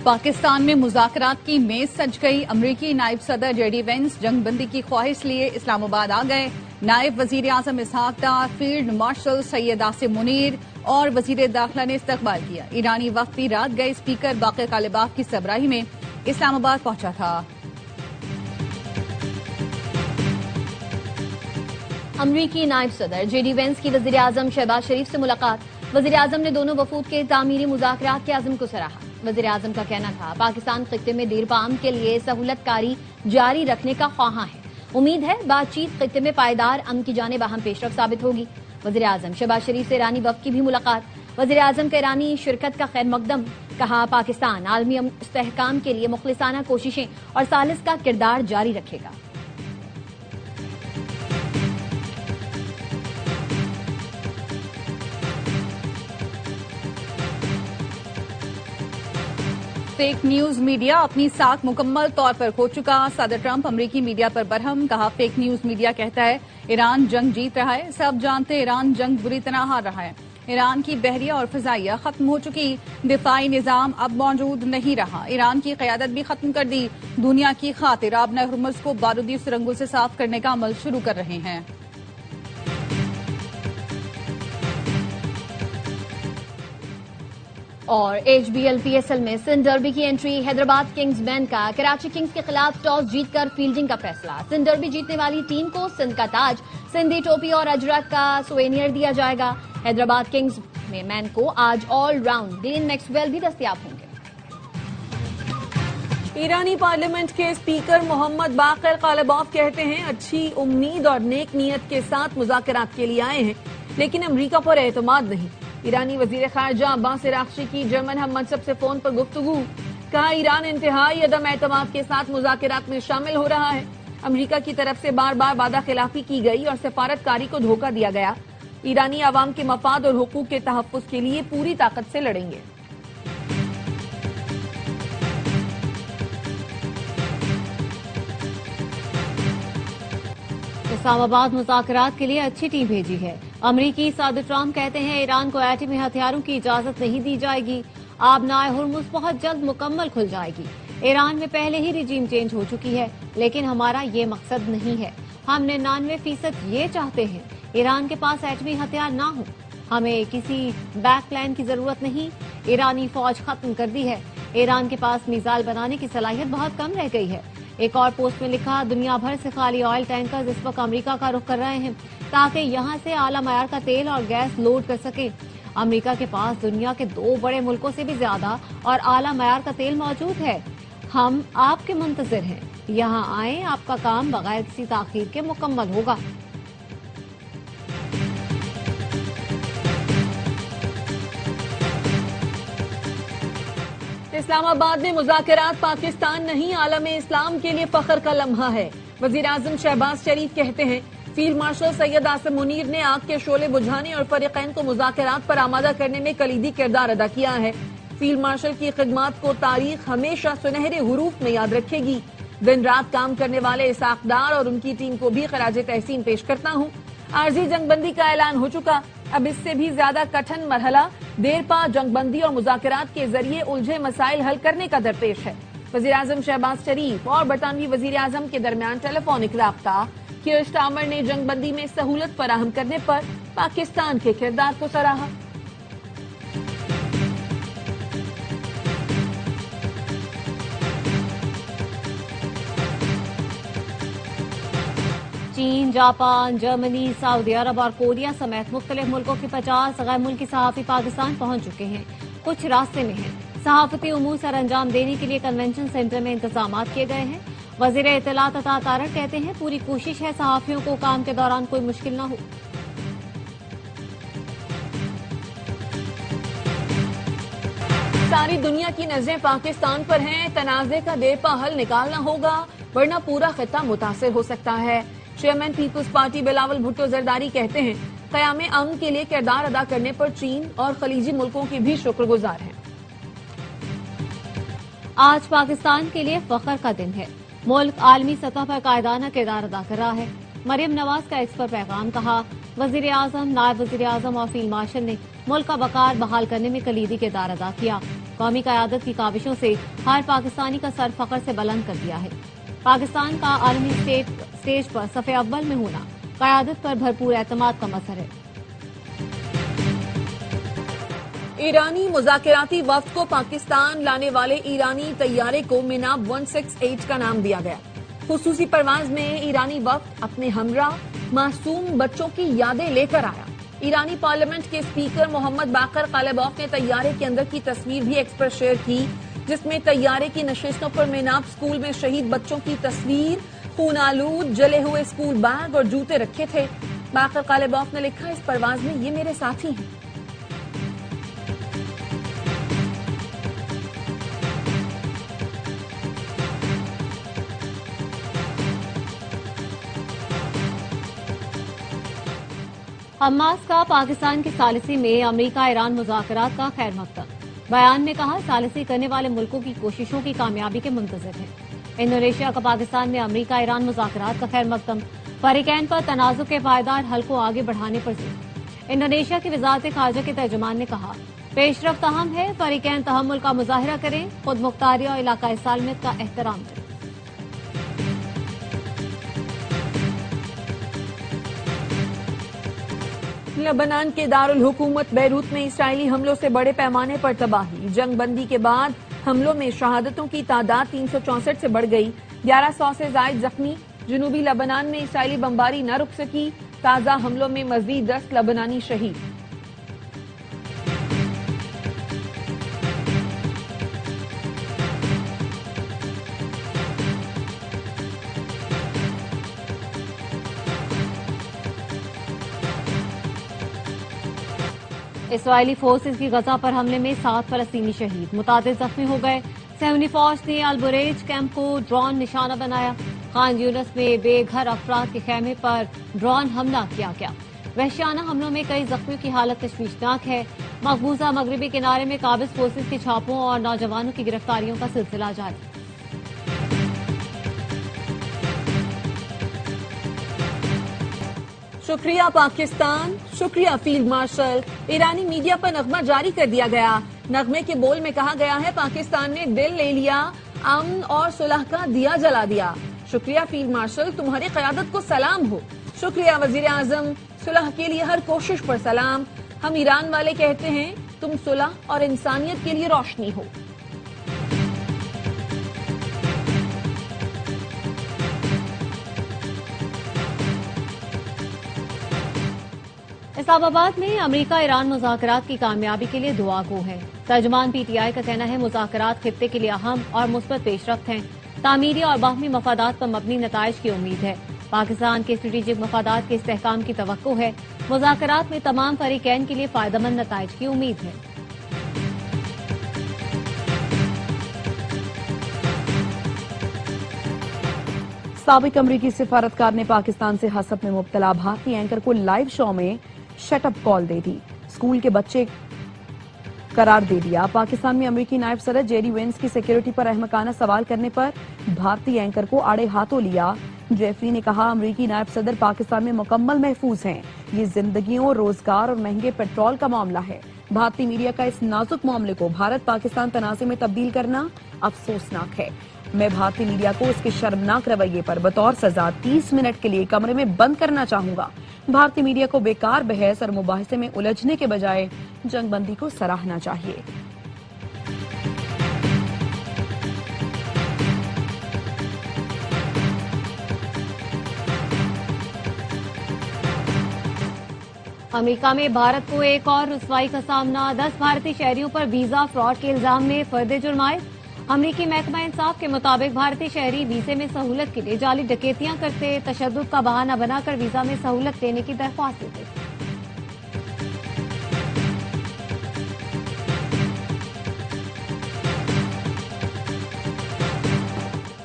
پاکستان میں مذاکرات کی میز سج گئی۔ امریکی نائب صدر جے ڈی وینس جنگ بندی کی خواہش لیے اسلام آباد آ گئے۔ نائب وزیر اعظم اسحاق ڈار، فیلڈ مارشل سید آصم منیر اور وزیر داخلہ نے استقبال کیا۔ ایرانی وفد بھی رات گئے اسپیکر باقر کالباف کی سربراہی میں اسلام آباد پہنچا تھا۔ امریکی نائب صدر جے ڈی وینس کی وزیر اعظم شہباز شریف سے ملاقات۔ وزیر اعظم نے دونوں وفود کے تعمیری مذاکرات کے عزم کو سراہا۔ وزیر اعظم کا کہنا تھا پاکستان خطے میں دیر پا امن کے لیے سہولت کاری جاری رکھنے کا خواہاں ہے۔ امید ہے بات چیت خطے میں پائیدار امن کی جانب اہم پیش رفت ثابت ہوگی۔ وزیر اعظم شہباز شریف سے ایرانی وفد کی بھی ملاقات۔ وزیر اعظم کا ایرانی شرکت کا خیر مقدم، کہا پاکستان عالمی استحکام کے لیے مخلصانہ کوششیں اور ثالث کا کردار جاری رکھے گا۔ فیک نیوز میڈیا اپنی ساکھ مکمل طور پر کھو چکا۔ صدر ٹرمپ امریکی میڈیا پر برہم، کہا فیک نیوز میڈیا کہتا ہے ایران جنگ جیت رہا ہے، سب جانتے ایران جنگ بری طرح ہار رہا ہے۔ ایران کی بحریہ اور فضائیہ ختم ہو چکی، دفاعی نظام اب موجود نہیں رہا، ایران کی قیادت بھی ختم کر دی، دنیا کی خاطر آبِ ہرمز کو بارودی سرنگوں سے صاف کرنے کا عمل شروع کر رہے ہیں۔ اور H B L P S L میں سندھ ڈربی کی انٹری، حیدرآباد کنگز بینڈ کا کراچی کنگز کے خلاف ٹاس جیت کر فیلڈنگ کا فیصلہ۔ سندھ ڈربی جیتنے والی ٹیم کو سندھ کا تاج، سندھی ٹوپی اور اجرک کا سووینئر دیا جائے گا۔ حیدرآباد کنگز میں مین کو آج آل راؤنڈ ڈین میکسویل بھی دستیاب ہوں گے۔ ایرانی پارلیمنٹ کے اسپیکر محمد باقر کالباف کہتے ہیں اچھی امید اور نیک نیت کے ساتھ مذاکرات کے لیے آئے ہیں، لیکن امریکہ پر اعتماد نہیں۔ ایرانی وزیر خارجہ عباس عراقچی کی جرمن ہم منصب سے فون پر گفتگو، کہا ایران انتہائی عدم اعتماد کے ساتھ مذاکرات میں شامل ہو رہا ہے۔ امریکہ کی طرف سے بار بار وعدہ خلافی کی گئی اور سفارتکاری کو دھوکہ دیا گیا۔ ایرانی عوام کے مفاد اور حقوق کے تحفظ کے لیے پوری طاقت سے لڑیں گے۔ اسلام آباد مذاکرات کے لیے اچھی ٹیم بھیجی ہے۔ امریکی صدر ٹرمپ کہتے ہیں ایران کو ایٹمی ہتھیاروں کی اجازت نہیں دی جائے گی، آبنائے ہرمز بہت جلد مکمل کھل جائے گی۔ ایران میں پہلے ہی رجیم چینج ہو چکی ہے، لیکن ہمارا یہ مقصد نہیں ہے۔ ہم 99% یہ چاہتے ہیں ایران کے پاس ایٹمی ہتھیار نہ ہوں۔ ہمیں کسی بیک پلان کی ضرورت نہیں، ایرانی فوج ختم کر دی ہے۔ ایران کے پاس میزائل بنانے کی صلاحیت بہت کم رہ گئی ہے۔ ایک اور پوسٹ میں لکھا دنیا بھر سے خالی آئل ٹینکرز اس وقت امریکہ کا رخ کر رہے ہیں تاکہ یہاں سے اعلیٰ معیار کا تیل اور گیس لوڈ کر سکیں۔ امریکہ کے پاس دنیا کے 2 بڑے ملکوں سے بھی زیادہ اور اعلیٰ معیار کا تیل موجود ہے۔ ہم آپ کے منتظر ہیں، یہاں آئیں، آپ کا کام بغیر کسی تاخیر کے مکمل ہوگا۔ اسلام آباد میں مذاکرات پاکستان نہیں عالم اسلام کے لیے فخر کا لمحہ ہے۔ وزیر اعظم شہباز شریف کہتے ہیں فیلڈ مارشل سید آصم منیر نے آگ کے شعلے بجھانے اور فریقین کو مذاکرات پر آمادہ کرنے میں کلیدی کردار ادا کیا ہے۔ فیلڈ مارشل کی خدمات کو تاریخ ہمیشہ سنہرے حروف میں یاد رکھے گی۔ دن رات کام کرنے والے اسحاق ڈار اور ان کی ٹیم کو بھی خراج تحسین پیش کرتا ہوں۔ عارضی جنگ بندی کا اعلان ہو چکا، اب اس سے بھی زیادہ کٹھن مرحلہ دیر پا جنگ بندی اور مذاکرات کے ذریعے الجھے مسائل حل کرنے کا درپیش ہے۔ وزیر اعظم شہباز شریف اور برطانوی وزیر اعظم کے درمیان ٹیلی فونک رابطہ، کیئر سٹارمر نے جنگ بندی میں سہولت فراہم کرنے پر پاکستان کے کردار کو سراہا۔ چین، جاپان، جرمنی، سعودی عرب اور کوریا سمیت مختلف ملکوں کے 50 غیر ملکی صحافی پاکستان پہنچ چکے ہیں، کچھ راستے میں ہیں۔ صحافتی امور سر انجام دینے کے لیے کنونشن سینٹر میں انتظامات کیے گئے ہیں۔ وزیر اطلاعات عطا تارڑ کہتے ہیں پوری کوشش ہے صحافیوں کو کام کے دوران کوئی مشکل نہ ہو۔ ساری دنیا کی نظریں پاکستان پر ہیں، تنازع کا دیر پا حل نکالنا ہوگا ورنہ پورا خطہ متاثر ہو سکتا ہے۔ Chairman Peoples Party Bilawal Bhutto Zardari کہتے ہیں قیام امن کے لیے کردار ادا کرنے پر چین اور خلیجی ملکوں کے بھی شکر گزار ہیں۔ آج پاکستان کے لیے فخر کا دن ہے، ملک عالمی سطح پر قائدانہ کردار ادا کر رہا ہے۔ مریم نواز کا ایکس پر پیغام، کہا وزیر اعظم، نائب وزیر اعظم اور فیلڈ مارشل نے ملک کا وقار بحال کرنے میں کلیدی کردار ادا کیا۔ قومی قیادت کی کاوشوں سے ہر پاکستانی کا سر فخر سے بلند کر دیا ہے۔ پاکستان کا عالمی اسٹیج پر صف اول میں ہونا قیادت پر بھرپور اعتماد کا مظہر ہے۔ ایرانی مذاکراتی وفد کو پاکستان لانے والے ایرانی طیارے کو میناب 168 کا نام دیا گیا۔ خصوصی پرواز میں ایرانی وفد اپنے ہمراہ معصوم بچوں کی یادیں لے کر آیا۔ ایرانی پارلیمنٹ کے اسپیکر محمد باقر قالباف نے طیارے کے اندر کی تصویر بھی ایکس پر شیئر کی، جس میں طیارے کی نشستوں پر میناب اسکول میں شہید بچوں کی تصویر، خون آلود جلے ہوئے اسکول بیگ اور جوتے رکھے تھے۔ باقر قالباف نے لکھا، اس پرواز میں یہ میرے ساتھی ہیں۔ حماس کا پاکستان کی ثالثی میں امریکہ ایران مذاکرات کا خیر مقدم۔ بیان میں کہا، ثالثی کرنے والے ملکوں کی کوششوں کی کامیابی کے منتظر ہیں۔ انڈونیشیا کا پاکستان میں امریکہ ایران مذاکرات کا خیر مقدم، فریقین پر تنازع کے پائیدار حل کو آگے بڑھانے پر زور۔ انڈونیشیا کی وزارت خارجہ کے ترجمان نے کہا، پیش رفت اہم ہے، فریقین تحمل کا مظاہرہ کریں، خود مختاری اور علاقائی سالمیت کا احترام کریں۔ لبنان کے دارالحکومت بیروت میں اسرائیلی حملوں سے بڑے پیمانے پر تباہی۔ جنگ بندی کے بعد حملوں میں شہادتوں کی تعداد 364 سے بڑھ گئی، 1100 سے زائد زخمی۔ جنوبی لبنان میں اسرائیلی بمباری نہ رک سکی، تازہ حملوں میں مزید 10 لبنانی شہید۔ اسرائیلی فورسز کی غزہ پر حملے میں 7 فلسطینی شہید، متعدد زخمی ہو گئے۔ صہیونی فوج نے البریج کیمپ کو ڈرون نشانہ بنایا۔ خان یونس میں بے گھر افراد کے خیمے پر ڈرون حملہ کیا گیا۔ وحشیانہ حملوں میں کئی زخمیوں کی حالت تشویشناک ہے۔ مقبوضہ مغربی کنارے میں قابض فورسز کے چھاپوں اور نوجوانوں کی گرفتاریوں کا سلسلہ جاری۔ شکریہ پاکستان، شکریہ فیلڈ مارشل۔ ایرانی میڈیا پر نغمہ جاری کر دیا گیا۔ نغمے کے بول میں کہا گیا ہے، پاکستان نے دل لے لیا، امن اور صلح کا دیا جلا دیا۔ شکریہ فیلڈ مارشل، تمہاری قیادت کو سلام ہو۔ شکریہ وزیر اعظم، صلح کے لیے ہر کوشش پر سلام۔ ہم ایران والے کہتے ہیں، تم صلح اور انسانیت کے لیے روشنی ہو۔ اسلام آباد میں امریکہ ایران مذاکرات کی کامیابی کے لیے دعا گو ہے۔ ترجمان پی ٹی آئی کا کہنا ہے، مذاکرات خطے کے لیے اہم اور مثبت پیش رفت ہیں، تعمیری اور باہمی مفادات پر مبنی نتائج کی امید ہے۔ پاکستان کے اسٹریٹجک مفادات کے استحکام کی توقع ہے۔ مذاکرات میں تمام فریقین کے لیے فائدہ مند نتائج کی امید ہے۔ سابق امریکی سفارتکار نے پاکستان سے حسد میں مبتلا بھارتی اینکر کو لائیو شو میں شٹ اپ کال دے دی، اسکول کے بچے قرار دے دیا۔ پاکستان میں امریکی نائب صدر جیری وینس کی سیکیورٹی پر احمقانہ سوال کرنے پر بھارتی اینکر کو آڑے ہاتھوں لیا۔ جیفری نے کہا، امریکی نائب صدر پاکستان میں مکمل محفوظ ہیں، یہ زندگیوں، روزگار اور مہنگے پیٹرول کا معاملہ ہے۔ بھارتی میڈیا کا اس نازک معاملے کو بھارت پاکستان تنازع میں تبدیل کرنا افسوسناک ہے۔ میں بھارتی میڈیا کو اس کے شرمناک رویے پر بطور سزا 30 منٹ کے لیے کمرے میں بند کرنا چاہوں گا۔ بھارتی میڈیا کو بیکار بحث اور مباحثے میں الجھنے کے بجائے جنگ بندی کو سراہنا چاہیے۔ امریکہ میں بھارت کو ایک اور رسوائی کا سامنا، 10 بھارتی شہریوں پر ویزا فراڈ کے الزام میں فرد جرم عائد۔ امریکی محکمہ انصاف کے مطابق بھارتی شہری ویزے میں سہولت کے لیے جعلی ڈکیتیاں کرتے، تشدد کا بہانہ بنا کر ویزا میں سہولت دینے کی درخواست دیتے۔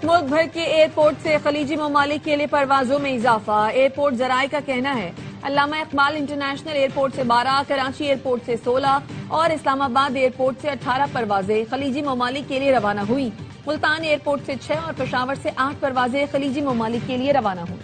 ملک بھر کے ایئرپورٹ سے خلیجی ممالک کے لیے پروازوں میں اضافہ۔ ایئرپورٹ ذرائع کا کہنا ہے، علامہ اقبال انٹرنیشنل ایئرپورٹ سے 12، کراچی ایئرپورٹ سے 16 اور اسلام آباد ایئرپورٹ سے 18 پروازیں خلیجی ممالک کے لیے روانہ ہوئی۔ ملتان ایئرپورٹ سے 6 اور پشاور سے 8 پروازیں خلیجی ممالک کے لیے روانہ ہوئی۔